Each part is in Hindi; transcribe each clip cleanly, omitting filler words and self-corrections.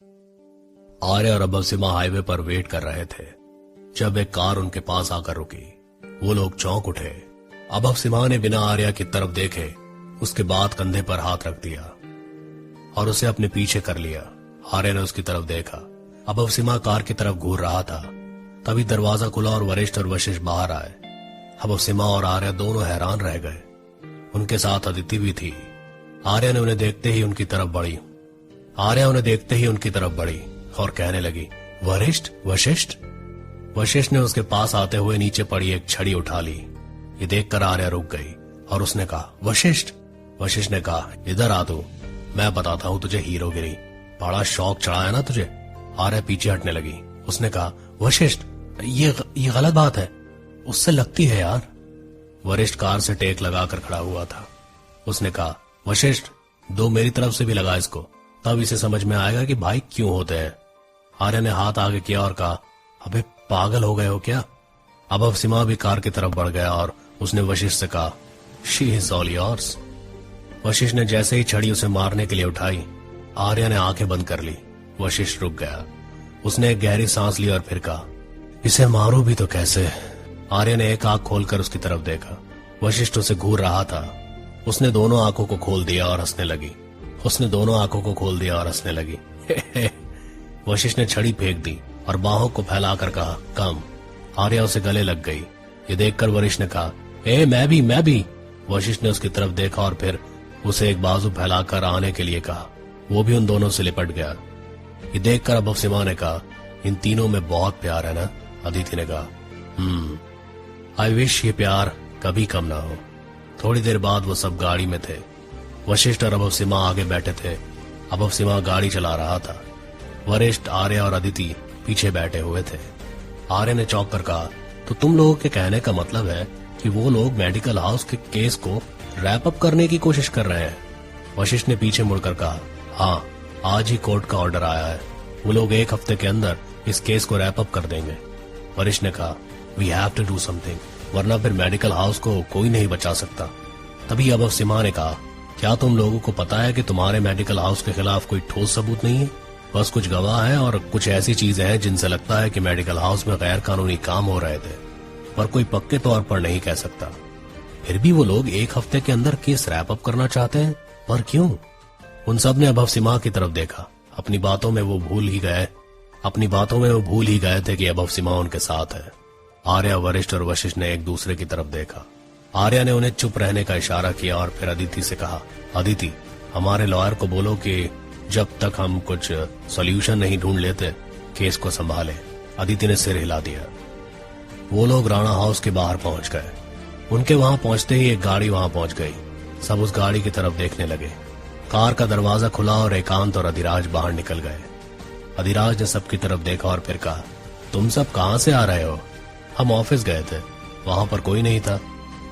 आर्या और अबवसीमा हाईवे पर वेट कर रहे थे जब एक कार उनके पास आकर रुकी। वो लोग चौंक उठे। अबवसीमा ने बिना आर्या की तरफ देखे उसके बाद कंधे पर हाथ रख दिया और उसे अपने पीछे कर लिया। आर्या ने उसकी तरफ देखा। अबवसीमा कार की तरफ घूर रहा था। तभी दरवाजा खुला और वरिष्ठ और वशिष्ठ बाहर आए। अबवसीमा और आर्या दोनों हैरान रह गए। उनके साथ अदिति भी थी। आर्या ने उन्हें देखते ही उनकी तरफ बढ़ी और कहने लगी, वरिष्ठ, वशिष्ठ। वशिष्ठ ने उसके पास आते हुए नीचे पड़ी एक छड़ी उठा ली। ये देखकर आर्या रुक गई और उसने कहा, वशिष्ठ। वशिष्ठ ने कहा, इधर आ तू, मैं बताता हूँ तुझे हीरोगिरी। बड़ा शौक चढ़ा है ना तुझे। आर्या पीछे हटने लगी। उसने कहा, वशिष्ठ, ये गलत बात है, उससे लगती है यार। वरिष्ठ कार से टेक लगाकर खड़ा हुआ था। उसने कहा, वशिष्ठ, दो मेरी तरफ से भी लगा इसको, तब इसे समझ में आएगा कि भाई क्यों होते हैं। आर्या ने हाथ आगे किया और कहा, अबे पागल हो गए हो क्या। अबवसीमा भी कार की तरफ बढ़ गया और उसने वशिष्ठ से कहा, she is all yours. Vashishtha ने जैसे ही छड़ी उसे मारने के लिए उठाई, आर्या ने आंखें बंद कर ली। वशिष्ठ रुक गया। उसने एक गहरी सांस ली और फिर कहा, इसे मारो भी तो कैसे। आर्या ने एक आंख खोलकर उसकी तरफ देखा। वशिष्ठ उसे घूर रहा था। उसने दोनों आंखों को खोल दिया और हंसने लगी। वशिष्ठ ने छड़ी फेंक दी और बाहों को फैलाकर कहा, कम। आर्या उसे गले लग गई। ये देखकर वरिष्ठ ने कहा, मैं भी। वशिष्ठ ने उसकी तरफ देखा और फिर उसे एक बाजू फैलाकर आने के लिए कहा। वो भी उन दोनों से लिपट गया। ये देखकर अबवसीमा ने कहा, इन तीनों में बहुत प्यार है ना। अदिति ने कहा, आई विश ये प्यार कभी कम ना हो। थोड़ी देर बाद वो सब गाड़ी में थे। वशिष्ठ और अबवसीमा आगे बैठे थे। अबवसीमा गाड़ी चला रहा था। वरिष्ठ, आर्या और अदिति पीछे बैठे हुए थे। आर्या ने चौंक कर कहा, तो तुम लोगों के कहने का मतलब है कि वो लोग मेडिकल हाउस के केस को रैप अप करने की कोशिश कर रहे हैं। वशिष्ठ ने पीछे मुड़कर कहा, हाँ, आज ही कोर्ट का ऑर्डर आया है। वो लोग 1 हफ्ते के अंदर इस केस को रैप अप कर देंगे। वरिष्ठ ने कहा, we have to do something, वरना फिर मेडिकल हाउस को कोई नहीं बचा सकता। तभी अबवसीमा ने कहा, क्या तुम लोगों को पता है कि तुम्हारे मेडिकल हाउस के खिलाफ कोई ठोस सबूत नहीं है। बस कुछ गवाह हैं और कुछ ऐसी चीजें हैं जिनसे लगता है कि मेडिकल हाउस में गैर कानूनी काम हो रहे थे, पर कोई पक्के तौर पर नहीं कह सकता। फिर भी वो लोग 1 हफ्ते के अंदर केस रैप अप करना चाहते हैं, पर क्यों। उन सब ने अबवसीमा की तरफ देखा। अपनी बातों में वो भूल ही गए थे कि अबवसीमा उनके साथ है। आर्या, वरिष्ठ और वशिष्ठ ने एक दूसरे की तरफ देखा। आर्या ने उन्हें चुप रहने का इशारा किया और फिर अदिति से कहा, अदिति, हमारे लॉयर को बोलो कि जब तक हम कुछ सॉल्यूशन नहीं ढूंढ लेते केस को संभाले। अदिति ने सिर हिला दिया। वो लोग राणा हाउस के बाहर पहुंच गए। उनके वहां पहुंचते ही एक गाड़ी वहां पहुंच गई। सब उस गाड़ी की तरफ देखने लगे। कार का दरवाजा खुला और एकांत और अधिराज बाहर निकल गए। अधिराज ने सबकी तरफ देखा और फिर कहा, तुम सब कहां से आ रहे हो। हम ऑफिस गए थे, वहां पर कोई नहीं था।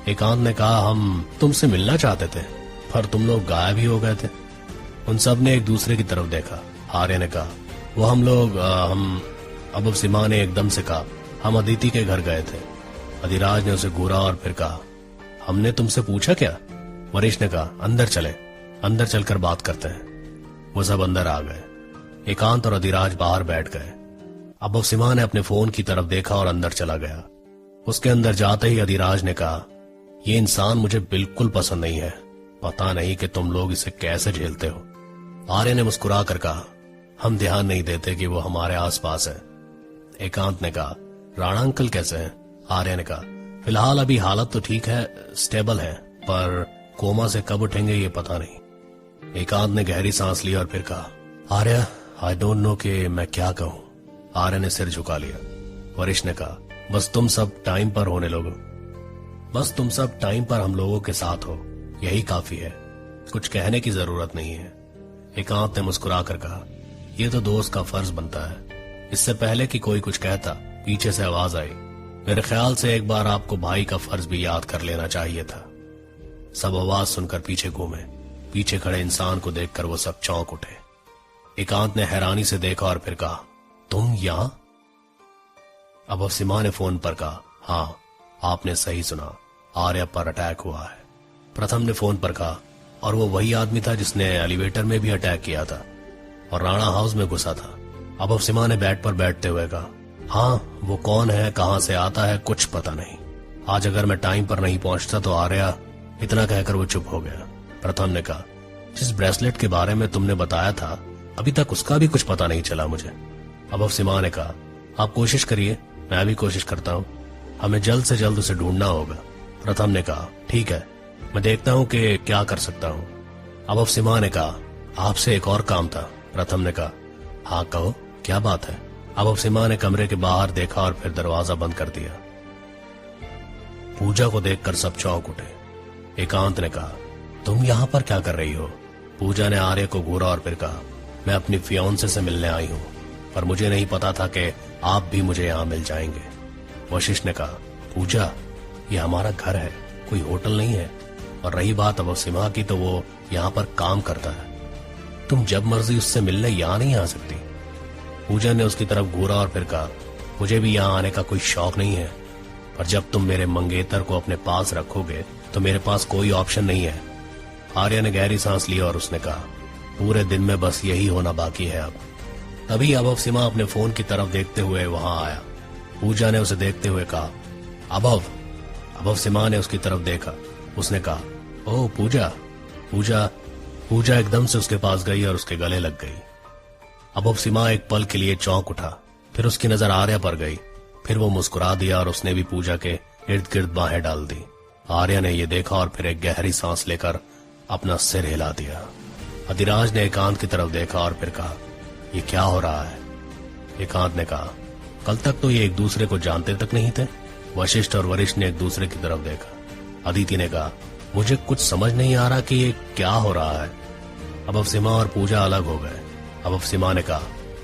एकांत ने कहा, हम तुमसे मिलना चाहते थे, पर तुम लोग गायब ही हो गए थे। उन सब ने एक दूसरे की तरफ देखा। आर्या ने कहा, वो हम अबवसीमा ने एकदम से कहा, हम अदिति के घर गए थे। अधिराज ने उसे घूरा और फिर कहा, हमने तुमसे पूछा क्या। वरिष्ठ ने कहा, अंदर चलकर बात करते हैं। वो सब अंदर आ गए। एकांत और अधिराज बाहर बैठ गए। अबवसीमा ने अपने फोन की तरफ देखा और अंदर चला गया। उसके अंदर जाते ही अधिराज ने कहा, ये इंसान मुझे बिल्कुल पसंद नहीं है। पता नहीं कि तुम लोग इसे कैसे झेलते हो। आर्या ने मुस्कुरा कर कहा, हम ध्यान नहीं देते कि वो हमारे आसपास है। एकांत ने कहा, राणा अंकल कैसे हैं। आर्या ने कहा, फिलहाल अभी हालत तो ठीक है, स्टेबल है, पर कोमा से कब उठेंगे ये पता नहीं। एकांत ने गहरी सांस ली और फिर कहा, आर्या, आई डोंट नो कि मैं क्या कहूं। आर्या ने सिर झुका लिया। वरिष्ठ ने कहा, बस तुम सब टाइम पर हम लोगों के साथ हो, यही काफी है, कुछ कहने की जरूरत नहीं है। एकांत ने मुस्कुरा कर कहा, ये तो दोस्त का फर्ज बनता है। इससे पहले कि कोई कुछ कहता, पीछे से आवाज आई, मेरे ख्याल से एक बार आपको भाई का फर्ज भी याद कर लेना चाहिए था। सब आवाज सुनकर पीछे घूमे। पीछे खड़े इंसान को देखकर वो सब चौंक उठे। एकांत ने हैरानी से देखा और फिर कहा, तुम यहां। अबवसीमा ने फोन पर कहा, हाँ, आपने सही सुना, आर्या पर अटैक हुआ है। प्रथम ने फोन पर कहा, और वो वही आदमी था जिसने एलिवेटर में भी अटैक किया था। और राणा हाउस में घुसा था। अब अफसीमा ने बेड पर बैठते हुए कहा, हाँ वो कौन है, कहां से आता है, कुछ पता नहीं। आज अगर मैं टाइम पर नहीं पहुंचता तो आर्या। इतना कहकर वो चुप हो गया। प्रथम ने कहा, जिस ब्रेसलेट के बारे में तुमने बताया था अभी तक उसका भी कुछ पता नहीं चला मुझे। अब अफसीमा ने कहा, आप कोशिश करिए, मैं भी कोशिश करता हूँ, हमें जल्द से जल्द उसे ढूंढना होगा। प्रथम ने कहा, ठीक है, मैं देखता हूँ कि क्या कर सकता हूँ। अब अफसीमा ने कहा, आपसे एक और काम था। प्रथम ने कहा, हाँ कहो, क्या बात है। अब अफसीमा ने कमरे के बाहर देखा और फिर दरवाजा बंद कर दिया। पूजा को देखकर सब चौंक उठे। एकांत ने कहा, तुम यहाँ पर क्या कर रही हो? पूजा ने आर्य को घूरा और फिर कहा, मैं अपनी फियांसे से मिलने आई हूँ, पर मुझे नहीं पता था कि आप भी मुझे यहाँ मिल जाएंगे। वशिष्ठ ने कहा, पूजा, ये हमारा घर है, कोई होटल नहीं है, और रही बात अब सिमा की तो वो यहाँ पर काम करता है, तुम जब मर्जी उससे मिलने यहाँ नहीं आ सकती। पूजा ने उसकी तरफ घूरा और फिर कहा, मुझे भी यहाँ आने का कोई शौक नहीं है, पर जब तुम मेरे मंगेतर को अपने पास रखोगे तो मेरे पास कोई ऑप्शन नहीं है। आर्या ने गहरी सांस ली और उसने कहा, पूरे दिन में बस यही होना बाकी है अब। तभी अभव सिमा अपने फोन की तरफ देखते हुए वहां आया। पूजा ने उसे देखते हुए कहा, अभव। अभव सिमा ने उसकी तरफ देखा। उसने कहा, ओह पूजा। पूजा एकदम से उसके पास गई और उसके गले लग गई। अभव सिमा एक पल के लिए चौंक उठा, फिर उसकी नजर आर्या पर गई, फिर वो मुस्कुरा दिया और उसने भी पूजा के इर्द गिर्द बाहें डाल दी। आर्या ने यह देखा और फिर एक गहरी सांस लेकर अपना सिर हिला दिया। अधिराज ने एकांत की तरफ देखा और फिर कहा, ये क्या हो रहा है? एकांत ने कहा, कल तक तो ये एक दूसरे को जानते तक नहीं थे। वशिष्ठ और वरिष्ठ ने एक दूसरे की तरफ देखा। अदिति ने कहा, मुझे कुछ समझ नहीं आ रहा कि ये क्या हो रहा है। अब सिमा और पूजा अलग हो गए। अब सिमा ने कहा,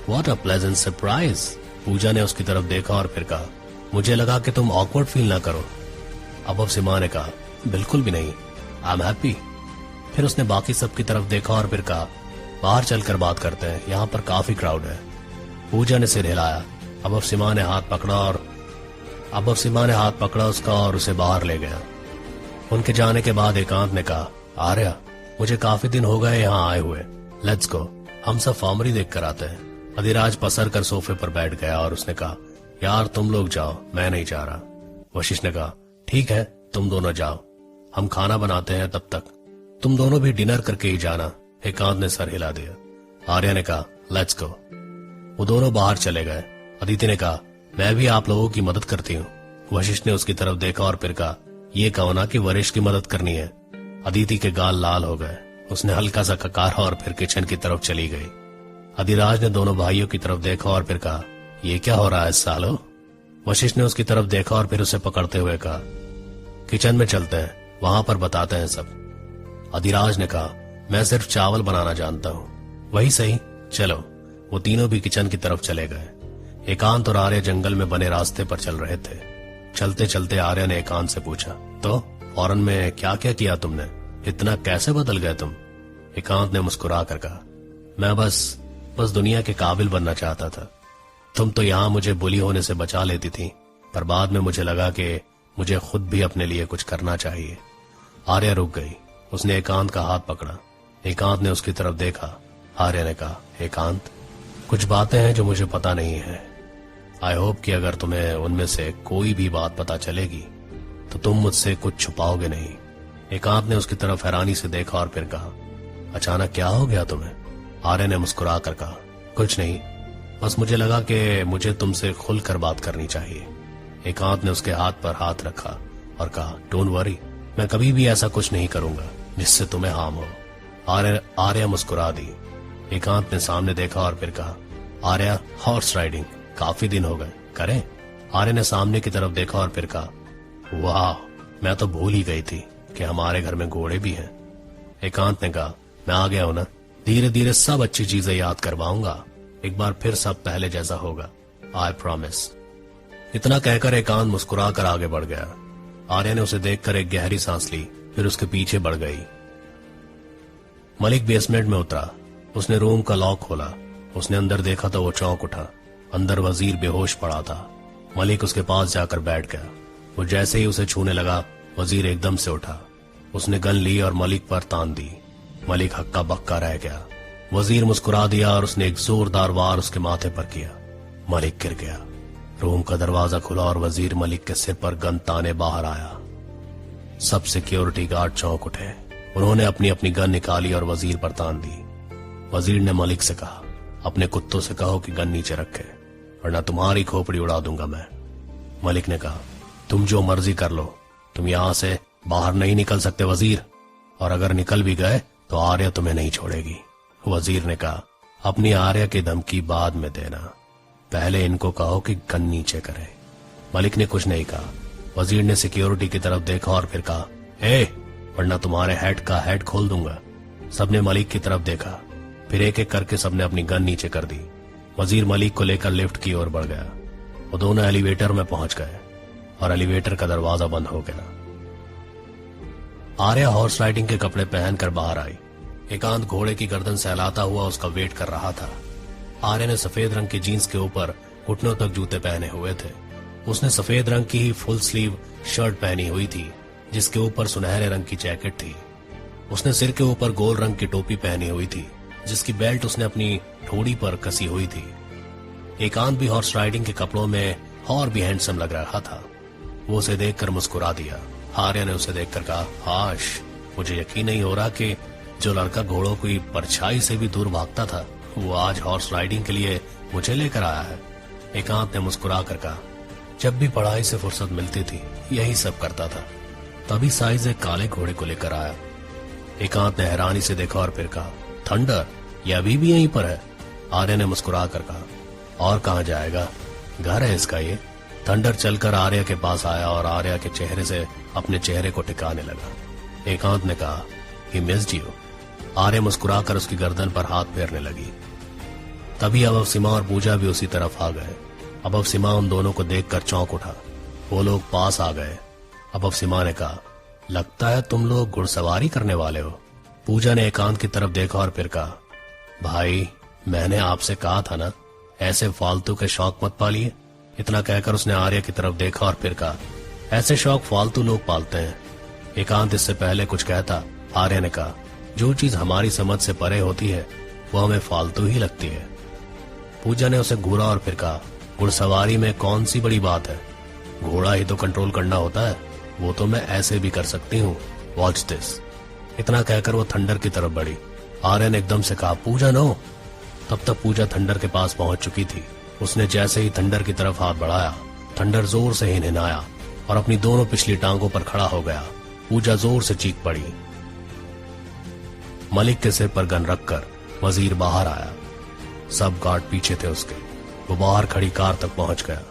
व्हाट अ प्लेजेंट सरप्राइज। पूजा ने उसकी तरफ देखा और फिर कहा, मुझे लगा कि तुम ऑकवर्ड फील ना करो। अब सिमा ने कहा, बिल्कुल भी नहीं, आई एम हैप्पी। फिर उसने बाकी सबकी तरफ देखा और फिर कहा, बाहर चलकर बात करते हैं, यहाँ पर काफी क्राउड है। पूजा ने सिर हिलाया। अब सिमा ने हाथ पकड़ा उसका और उसे बाहर ले गया। उनके जाने के बाद एकांत ने कहा, आर्या, मुझे काफी दिन हो गए यहाँ आए हुए, लेट्स गो, हम सब फॉर्मरी देख कर आते हैं। अधिराज पसर कर सोफे पर बैठ गया और उसने कहा, यार तुम लोग जाओ, मैं नहीं जा रहा। वशिष्ठ ने कहा, ठीक है, तुम दोनों जाओ, हम खाना बनाते हैं, तब तक तुम दोनों भी डिनर करके ही जाना। एकांत ने सर हिला दिया। आर्या ने कहा, लेट्स गो। वो दोनों बाहर चले गए। अदिति ने कहा, मैं भी आप लोगों की मदद करती हूँ। वशिष्ठ ने उसकी तरफ देखा और फिर कहा, ये कहो ना कि वरिष्ठ की मदद करनी है। अदिति के गाल लाल हो गए। उसने हल्का सा ककारा और फिर किचन की तरफ चली गई। अधिराज ने दोनों भाइयों की तरफ देखा और फिर कहा, ये क्या हो रहा है सालो? वशिष्ठ ने उसकी तरफ देखा और फिर उसे पकड़ते हुए कहा, किचन में चलते हैं, वहां पर बताते हैं सब। अधिराज ने कहा, मैं सिर्फ चावल बनाना जानता हूँ। वही सही, चलो। वो तीनों भी किचन की तरफ चले गए। एकांत और आर्य जंगल में बने रास्ते पर चल रहे थे। चलते चलते आर्य ने एकांत से पूछा, तो फॉरेन में क्या क्या किया तुमने? इतना कैसे बदल गए तुम? एकांत ने मुस्कुरा कर कहा, मैं बस दुनिया के काबिल बनना चाहता था। तुम तो यहाँ मुझे बुली होने से बचा लेती थी, पर बाद में मुझे लगा कि मुझे खुद भी अपने लिए कुछ करना चाहिए। आर्या रुक गई। उसने एकांत का हाथ पकड़ा। एकांत ने उसकी तरफ देखा। आर्या ने कहा, एकांत, कुछ बातें हैं जो मुझे पता नहीं है। आई होप कि अगर तुम्हें उनमें से कोई भी बात पता चलेगी तो तुम मुझसे कुछ छुपाओगे नहीं। एकांत ने उसकी तरफ हैरानी से देखा और फिर कहा, अचानक क्या हो गया तुम्हें? आर्य ने मुस्कुरा कर कहा, कुछ नहीं, बस मुझे लगा कि मुझे तुमसे खुलकर बात करनी चाहिए। एकांत ने उसके हाथ पर हाथ रखा और कहा, डोंट वरी, मैं कभी भी ऐसा कुछ नहीं करूंगा जिससे तुम्हें हार्म हो। आर्या मुस्कुरा दी। एकांत ने सामने देखा और फिर कहा, आर्या, हॉर्स राइडिंग काफी दिन हो गए, करें? आर्य ने सामने की तरफ देखा और फिर कहा, वाह, मैं तो भूल ही गई थी कि हमारे घर में घोड़े भी हैं। एकांत ने कहा, मैं आ गया हूं ना, धीरे धीरे सब अच्छी चीजें याद करवाऊंगा, एक बार फिर सब पहले जैसा होगा, आई प्रॉमिस। इतना कहकर एकांत मुस्कुरा कर आगे बढ़ गया। आर्या ने उसे देखकर एक गहरी सांस ली, फिर उसके पीछे बढ़ गई। मलिक बेसमेंट में उतरा। उसने रूम का लॉक खोला। उसने अंदर देखा तो वो चौंक उठा। अंदर वजीर बेहोश पड़ा था। मलिक उसके पास जाकर बैठ गया। वो जैसे ही उसे छूने लगा, वजीर एकदम से उठा। उसने गन ली और मलिक पर तान दी। मलिक हक्का बक्का रह गया। वजीर मुस्कुरा दिया और उसने एक जोरदार वार उसके माथे पर किया। मलिक गिर गया। रूम का दरवाजा खुला और वजीर मलिक के सिर पर गन ताने बाहर आया। सब सिक्योरिटी गार्ड चौंक उठे। उन्होंने अपनी अपनी गन निकाली और वजीर पर तान दी। वजीर ने मलिक से कहा, अपने कुत्तों से कहो कि गन नीचे रखे, वरना तुम्हारी खोपड़ी उड़ा दूंगा मैं। मलिक ने कहा, तुम जो मर्जी कर लो, तुम यहां से बाहर नहीं निकल सकते वजीर, और अगर निकल भी गए तो आर्या तुम्हें नहीं छोड़ेगी। वजीर ने कहा, अपनी आर्या की धमकी बाद में देना, पहले इनको कहो कि गन नीचे करें। मलिक ने कुछ नहीं कहा। वजीर ने सिक्योरिटी की तरफ देखा और फिर कहा, वरना तुम्हारे हेड का हेड खोल दूंगा। सबने मलिक की तरफ देखा, फिर एक एक करके सबने अपनी गन नीचे कर दी। वजीर मलिक को लेकर लिफ्ट की ओर बढ़ गया। वो दोनों एलिवेटर में पहुंच गए और एलिवेटर का दरवाजा बंद हो गया। आर्या हॉर्स राइडिंग के कपड़े पहनकर बाहर आई। एकांत घोड़े की गर्दन सहलाता हुआ उसका वेट कर रहा था। आर्या ने सफेद रंग की जीन्स के ऊपर घुटनों तक जूते पहने हुए थे। उसने सफेद रंग की ही फुल स्लीव शर्ट पहनी हुई थी, जिसके ऊपर सुनहरे रंग की जैकेट थी। उसने सिर के ऊपर गोल रंग की टोपी पहनी हुई थी, जिसकी बेल्ट उसने अपनी ठोड़ी पर कसी हुई थी। एकांत भी हॉर्स राइडिंग के कपड़ों में और भी हैंडसम लग रहा था। वो उसे देखकर मुस्कुरा दिया। आर्या ने उसे देखकर कहा, हाश, मुझे यकीन नहीं हो रहा कि जो लड़का घोड़ों की परछाई से भी दूर भागता था, वो आज हॉर्स राइडिंग के लिए मुझे लेकर आया है। एकांत ने मुस्कुरा कर कहा, जब भी पढ़ाई से फुर्सत मिलती थी यही सब करता था। तभी साइज एक काले घोड़े को लेकर आया। एकांत ने हैरानी से देखा और फिर कहा, थंडर, ये अभी भी यहीं पर है? आर्या ने मुस्कुरा कर कहा, और कहां जाएगा, घर है इसका ये। थंडर चलकर आर्या के पास आया और आर्या के चेहरे से अपने चेहरे को टिकाने लगा। एकांत ने कहा, ही मिस्ड यू। आर्या मुस्कुराकर उसकी गर्दन पर हाथ फेरने लगी। तभी अबव सीमा और पूजा भी उसी तरफ आ गए। अबव सीमा उन दोनों को देखकर चौंक उठा। वो लोग पास आ गए। अबव सीमा ने कहा, लगता है तुम लोग घुड़सवारी करने वाले हो। पूजा ने एकांत की तरफ देखा और फिर कहा, भाई, मैंने आपसे कहा था ना, ऐसे फालतू के शौक मत पालिए। इतना कहकर उसने आर्या की तरफ देखा और फिर कहा, ऐसे शौक फालतू लोग पालते हैं। एकांत इससे पहले कुछ कहता, आर्या ने कहा, जो चीज हमारी समझ से परे होती है वो हमें फालतू ही लगती है। पूजा ने उसे घूरा और फिर कहा, घुड़सवारी में कौन सी बड़ी बात है, घोड़ा ही तो कंट्रोल करना होता है, वो तो मैं ऐसे भी कर सकती हूँ, वॉच दिस। इतना कहकर वो थंडर की तरफ बढ़ी। आर्या ने एकदम से कहा, पूजा नो। तब तक पूजा थंडर के पास पहुंच चुकी थी। उसने जैसे ही थंडर की तरफ हाथ बढ़ाया, थंडर जोर से हिनहिनाया और अपनी दोनों पिछली टांगों पर खड़ा हो गया। पूजा जोर से चीख पड़ी। मलिक के सिर पर गन रखकर वजीर बाहर आया। सब गार्ड पीछे थे उसके। वो बाहर खड़ी कार तक पहुंच गया।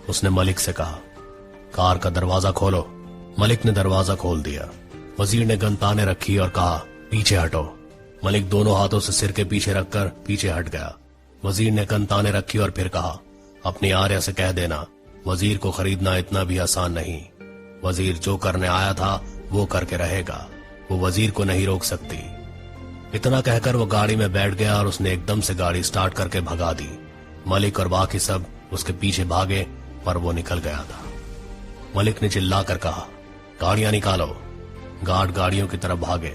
उसने मलिक से कहा, कार का दरवाजा खोलो। मलिक ने दरवाजा खोल दिया। वजीर ने गन ताने रखी और कहा, पीछे हटो। मलिक दोनों हाथों से सिर के पीछे रखकर पीछे हट गया। वजीर ने गन ताने रखी और फिर कहा, अपनी आर्या से कह देना, वजीर को खरीदना इतना भी आसान नहीं। वजीर जो करने आया था वो करके रहेगा, वो वजीर को नहीं रोक सकती। इतना कहकर वो गाड़ी में बैठ गया और उसने एकदम से गाड़ी स्टार्ट करके भगा दी। मलिक और बाकी सब उसके पीछे भागे, पर वो निकल गया था। मलिक ने चिल्लाकर कहा, गाड़ियां निकालो। गार्ड गाड़ियों की तरफ भागे।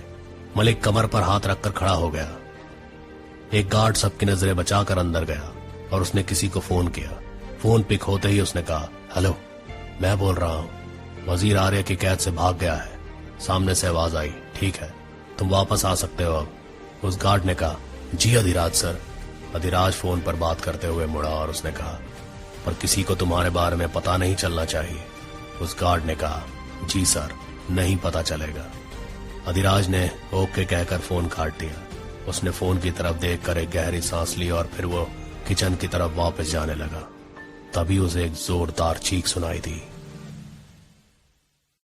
मलिक कमर पर हाथ रखकर खड़ा हो गया। एक गार्ड सबकी नजरें बचाकर अंदर गया और उसने किसी को फोन किया। फोन पिक होते ही उसने कहा, हेलो, मैं बोल रहा हूँ। वजीर आर्या की कैद से भाग गया है। सामने से आवाज आई, ठीक है, तुम वापस आ सकते हो अब। उस गार्ड ने कहा, जी अधिराज सर। अधिराज फोन पर बात करते हुए मुड़ा और उसने कहा, पर किसी को तुम्हारे बारे में पता नहीं चलना चाहिए। उस गार्ड ने कहा, जी सर, नहीं पता चलेगा। अधिराज ने ओके कहकर फोन काट दिया। उसने फोन की तरफ देखकर एक गहरी सांस ली और फिर वो किचन की तरफ वापस जाने लगा। तभी उसे एक जोरदार चीख सुनाई दी।